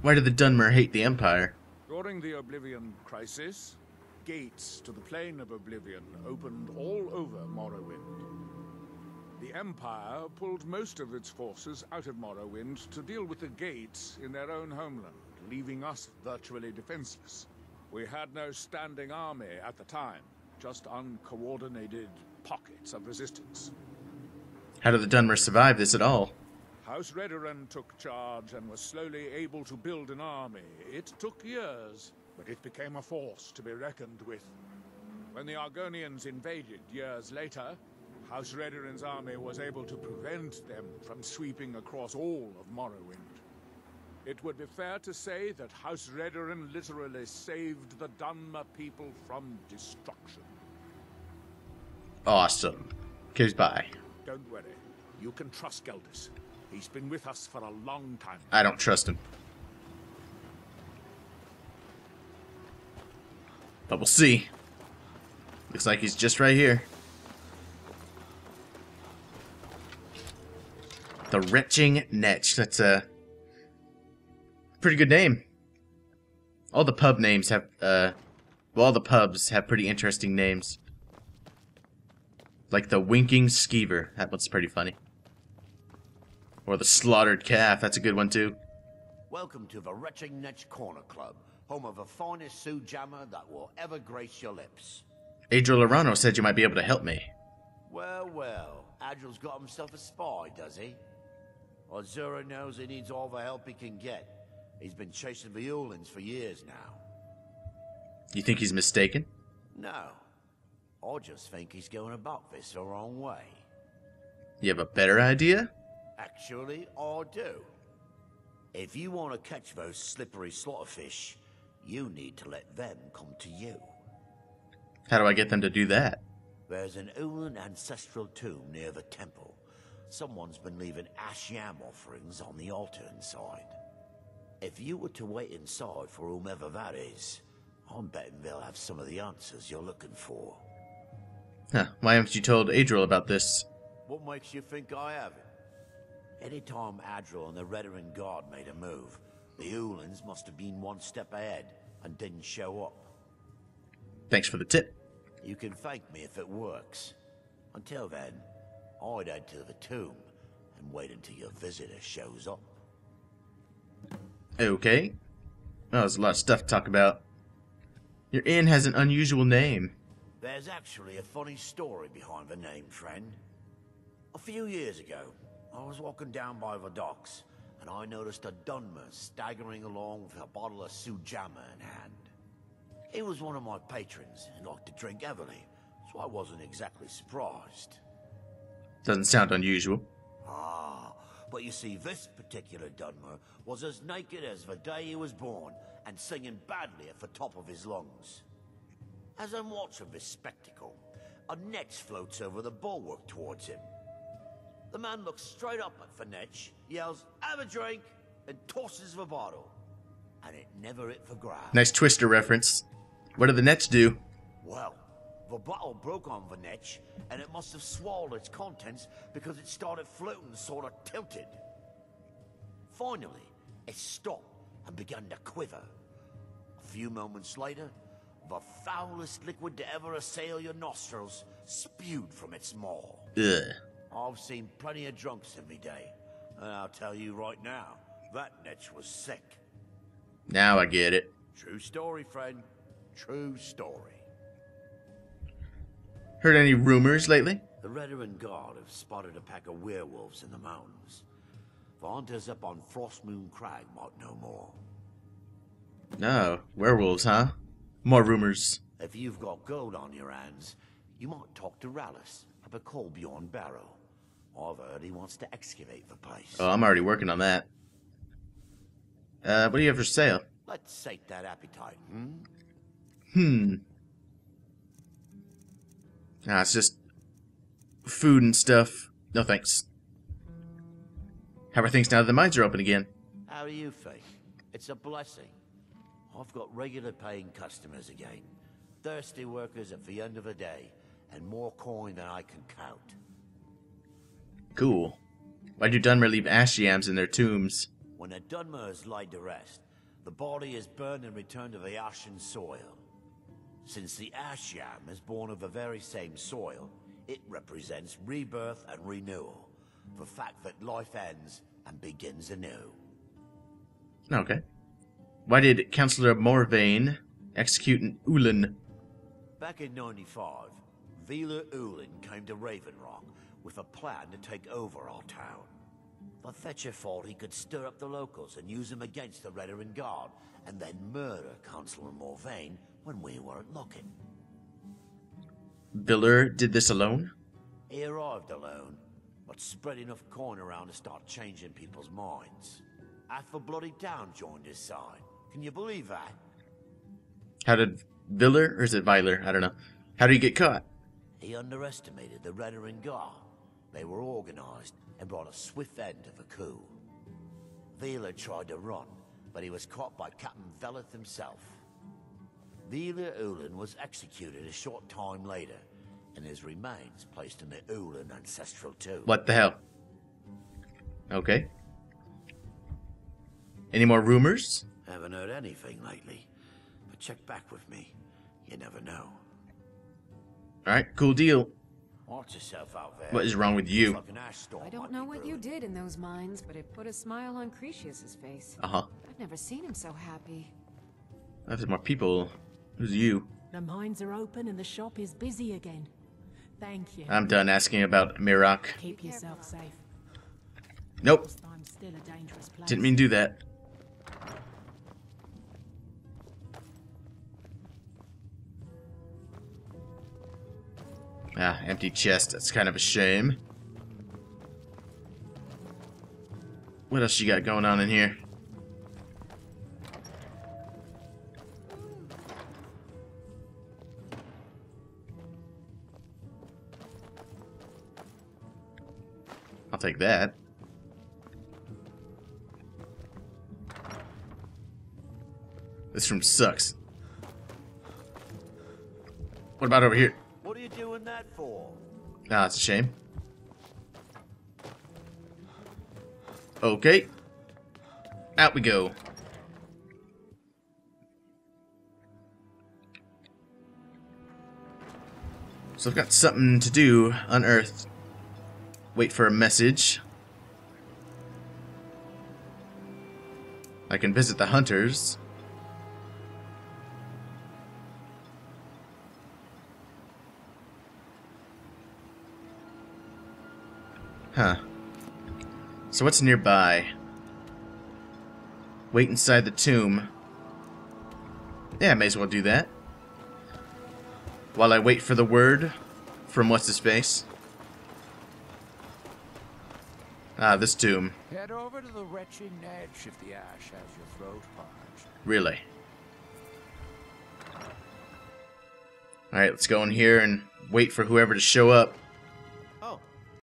Why did the Dunmer hate the Empire? During the Oblivion Crisis, gates to the Plane of Oblivion opened all over Morrowind. The Empire pulled most of its forces out of Morrowind to deal with the gates in their own homeland, leaving us virtually defenseless. We had no standing army at the time, just uncoordinated pockets of resistance. How did the Dunmer survive this at all? House Redoran took charge and was slowly able to build an army. It took years, but it became a force to be reckoned with. When the Argonians invaded years later, House Redoran's army was able to prevent them from sweeping across all of Morrowind. It would be fair to say that House Redoran literally saved the Dunmer people from destruction. Awesome. Goodbye. Don't worry. You can trust Geldis. He's been with us for a long time. I don't trust him. But we'll see. Looks like he's just right here. The Retching Netch. That's a pretty good name. All the pub names have, well, all the pubs have pretty interesting names. Like the Winking Skeever. That one's pretty funny. Or the Slaughtered Calf. That's a good one, too. Welcome to the Retching Netch Corner Club, home of the finest Sue Jammer that will ever grace your lips. Adriel Lorano said you might be able to help me. Well, well. Adriel's got himself a spy, does he? Azura knows he needs all the help he can get. He's been chasing the Ulins for years now. You think he's mistaken? No. I just think he's going about this the wrong way. You have a better idea? Actually, I do. If you want to catch those slippery slaughterfish, you need to let them come to you. How do I get them to do that? There's an Ulin ancestral tomb near the temple. Someone's been leaving ash yam offerings on the altar inside. If you were to wait inside for whomever that is, I'm betting they'll have some of the answers you're looking for. Huh, why haven't you told Adriel about this? What makes you think I haven't? Anytime Adriel and the Redoran Guard made a move, the Ulins must have been one step ahead and didn't show up. Thanks for the tip. You can thank me if it works. Until then, I'd head to the tomb and wait until your visitor shows up. Okay. Well, there's a lot of stuff to talk about. Your inn has an unusual name. There's actually a funny story behind the name, friend. A few years ago, I was walking down by the docks, and I noticed a Dunmer staggering along with a bottle of Sujamma in hand. He was one of my patrons and liked to drink heavily, so I wasn't exactly surprised. Doesn't sound unusual. Ah, but you see, this particular Dunmer was as naked as the day he was born, and singing badly at the top of his lungs. As I'm watching this spectacle, a Netch floats over the bulwark towards him. The man looks straight up at the Netch, yells, "Have a drink," and tosses the bottle. And it never hit the ground. Nice Twister reference. What did the Netch do? Well, the bottle broke on the Netch, and it must have swallowed its contents because it started floating sort of tilted. Finally, it stopped and began to quiver. A few moments later, the foulest liquid to ever assail your nostrils spewed from its maw. Ugh. I've seen plenty of drunks in me day, and I'll tell you right now, that Netch was sick. Now I get it. True story, friend. True story. Heard any rumors lately? The Redoran Guard have spotted a pack of werewolves in the mountains. The hunters up on Frostmoon Crag might know more. No. Werewolves, huh? More rumors. If you've got gold on your hands, you might talk to Rallis at the Colbjorn Barrow. I've heard he wants to excavate the place. Oh, I'm already working on that. What do you have for sale? Let's sate that appetite, Ah, it's just food and stuff. No thanks. How are things now that the mines are open again? How do you think? It's a blessing. I've got regular paying customers again. Thirsty workers at the end of the day, and more coin than I can count. Cool. Why do Dunmer leave ash yams in their tombs? When the Dunmer is laid to rest, The body is burned and returned to the ashen soil. Since the ash yam is born of the very same soil, it represents rebirth and renewal. The fact that life ends and begins anew. Okay. Why did Councillor Morvain execute an Ulan? Back in 95, Vila Ulan came to Raven Rock with a plan to take over our town. The Fetcher thought he could stir up the locals and use them against the Redoran Guard, and then murder Councillor Morvain when we weren't looking. Viller did this alone? He arrived alone, but spread enough coin around to start changing people's minds. Half the bloody town joined his side. Can you believe that? How did Viller, or is it Viler? I don't know. How did he get caught? He underestimated the Redoran Guard. They were organized and brought a swift end to the coup. Vila tried to run, but he was caught by Captain Veleth himself. Vila Ulan was executed a short time later, and his remains placed in the Ulan ancestral tomb. What the hell? Okay. Any more rumors? Haven't heard anything lately, but check back with me. You never know. Alright, cool deal. Watch yourself out there. What is wrong with you? Like an ash storm I don't might know be what you brewing. did in those mines, but it put a smile on Cretius's face. Uh-huh. I've never seen him so happy. There's more people. Who's you? The mines are open and the shop is busy again. Thank you. I'm done asking about Mirak. Keep yourself safe. Nope. Solstheim's still a dangerous place. Didn't mean to do that. Ah, empty chest. That's kind of a shame. What else you got going on in here? I'll take that. This room sucks. What about over here? What are you doing that for? Ah, it's a shame. Okay. Out we go. So I've got something to do. Unearthed. Wait for a message. I can visit the hunters. Huh. So what's nearby? Wait inside the tomb. Yeah, I may as well do that. While I wait for the word from what's-his-face. Ah, this tomb. Head over to the wretched Nedge if the ash has your throat parched. Really? Alright, let's go in here and wait for whoever to show up.